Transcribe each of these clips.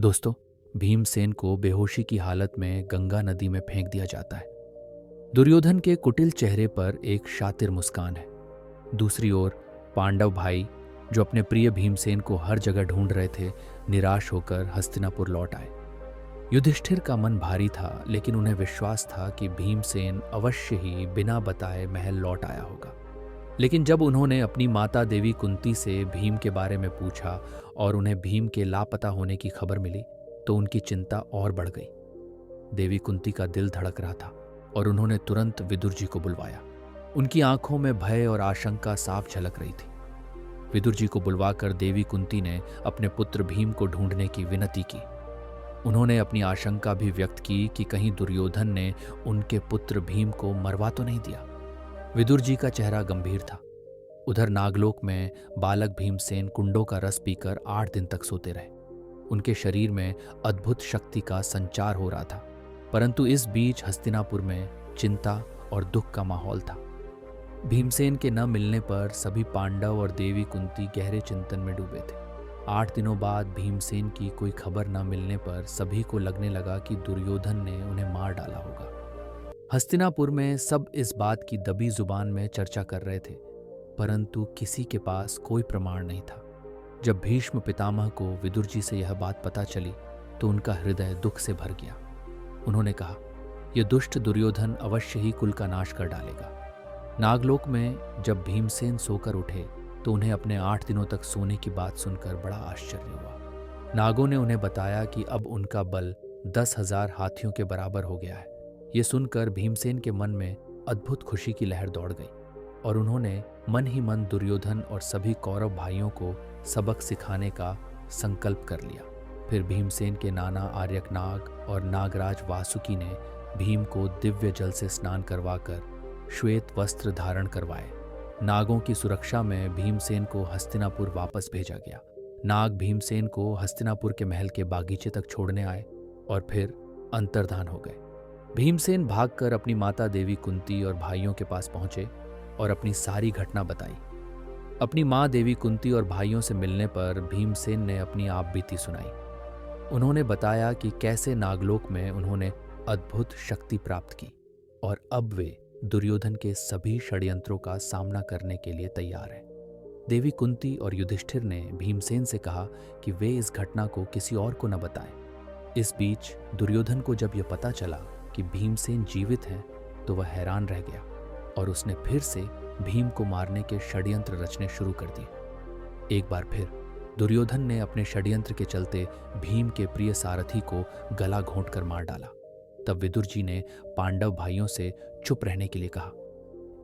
दोस्तों, भीमसेन को बेहोशी की हालत में गंगा नदी में फेंक दिया जाता है। दुर्योधन के कुटिल चेहरे पर एक शातिर मुस्कान है। दूसरी ओर पांडव भाई, जो अपने प्रिय भीमसेन को हर जगह ढूंढ रहे थे, निराश होकर हस्तिनापुर लौट आए। युधिष्ठिर का मन भारी था, लेकिन उन्हें विश्वास था कि भीमसेन अवश्य ही बिना बताए महल लौट आया होगा। लेकिन जब उन्होंने अपनी माता देवी कुंती से भीम के बारे में पूछा और उन्हें भीम के लापता होने की खबर मिली, तो उनकी चिंता और बढ़ गई। देवी कुंती का दिल धड़क रहा था और उन्होंने तुरंत विदुर जी को बुलवाया। उनकी आंखों में भय और आशंका साफ झलक रही थी। विदुर जी को बुलवाकर देवी कुंती ने अपने पुत्र भीम को ढूंढने की विनती की। उन्होंने अपनी आशंका भी व्यक्त की कि कहीं दुर्योधन ने उनके पुत्र भीम को मरवा तो नहीं दिया। विदुर जी का चेहरा गंभीर था। उधर नागलोक में बालक भीमसेन कुंडों का रस पीकर 8 दिन तक सोते रहे। उनके शरीर में अद्भुत शक्ति का संचार हो रहा था, परंतु इस बीच हस्तिनापुर में चिंता और दुख का माहौल था। भीमसेन के न मिलने पर सभी पांडव और देवी कुंती गहरे चिंतन में डूबे थे। 8 दिनों बाद भीमसेन की कोई खबर न मिलने पर सभी को लगने लगा कि दुर्योधन ने उन्हें मार डाला होगा। हस्तिनापुर में सब इस बात की दबी जुबान में चर्चा कर रहे थे, परंतु किसी के पास कोई प्रमाण नहीं था। जब भीष्म पितामह को विदुर जी से यह बात पता चली, तो उनका हृदय दुख से भर गया। उन्होंने कहा, यह दुष्ट दुर्योधन अवश्य ही कुल का नाश कर डालेगा। नागलोक में जब भीमसेन सोकर उठे, तो उन्हें अपने 8 दिनों तक सोने की बात सुनकर बड़ा आश्चर्य हुआ। नागों ने उन्हें बताया कि अब उनका बल 10,000 हाथियों के बराबर हो गया है। ये सुनकर भीमसेन के मन में अद्भुत खुशी की लहर दौड़ गई और उन्होंने मन ही मन दुर्योधन और सभी कौरव भाइयों को सबक सिखाने का संकल्प कर लिया। फिर भीमसेन के नाना आर्यकनाग और नागराज वासुकी ने भीम को दिव्य जल से स्नान करवाकर श्वेत वस्त्र धारण करवाए। नागों की सुरक्षा में भीमसेन को हस्तिनापुर वापस भेजा गया। नाग भीमसेन को हस्तिनापुर के महल के बागीचे तक छोड़ने आए और फिर अंतर्धान हो गए। भीमसेन भागकर अपनी माता देवी कुंती और भाइयों के पास पहुंचे और अपनी सारी घटना बताई। अपनी माँ देवी कुंती और भाइयों से मिलने पर भीमसेन ने अपनी आपबीती सुनाई। उन्होंने बताया कि कैसे नागलोक में उन्होंने अद्भुत शक्ति प्राप्त की और अब वे दुर्योधन के सभी षड्यंत्रों का सामना करने के लिए तैयार हैं। देवी कुंती और युधिष्ठिर ने भीमसेन से कहा कि वे इस घटना को किसी और को न बताएं। इस बीच दुर्योधन को जब यह पता चला कि भीमसेन जीवित हैं, तो वह हैरान रह गया और उसने फिर से भीम को मारने के षड्यंत्र रचने शुरू कर दिए। एक बार फिर दुर्योधन ने अपने षड्यंत्र के चलते भीम के प्रिय सारथी को गला घोंटकर मार डाला। तब विदुर जी ने पांडव भाइयों से चुप रहने के लिए कहा।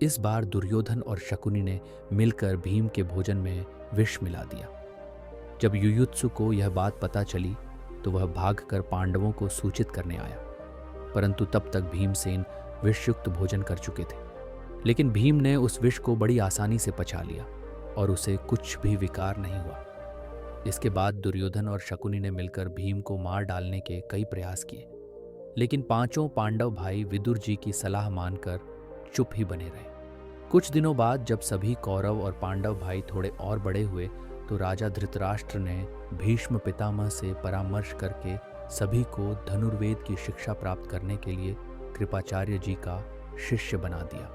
इस बार दुर्योधन और शकुनी ने मिलकर भीम के भोजन में विष मिला दिया। जब युयुत्सु को यह बात पता चली, तो वह भागकर पांडवों को सूचित करने आया, परंतु तब तक भीमसेन विषयुक्त भोजन कर चुके थे। लेकिन भीम ने उस विष को बड़ी आसानी से पचा लिया और उसे कुछ भी विकार नहीं हुआ। इसके बाद दुर्योधन और शकुनी ने मिलकर भीम को मार डालने के कई प्रयास किए, लेकिन पांचों पांडव भाई विदुर जी की सलाह मानकर चुप ही बने रहे। कुछ दिनों बाद जब सभी कौरव और पांडव भाई थोड़े और बड़े हुए, तो राजा धृतराष्ट्र ने भीष्म पितामह से परामर्श करके सभी को धनुर्वेद की शिक्षा प्राप्त करने के लिए कृपाचार्य जी का शिष्य बना दिया।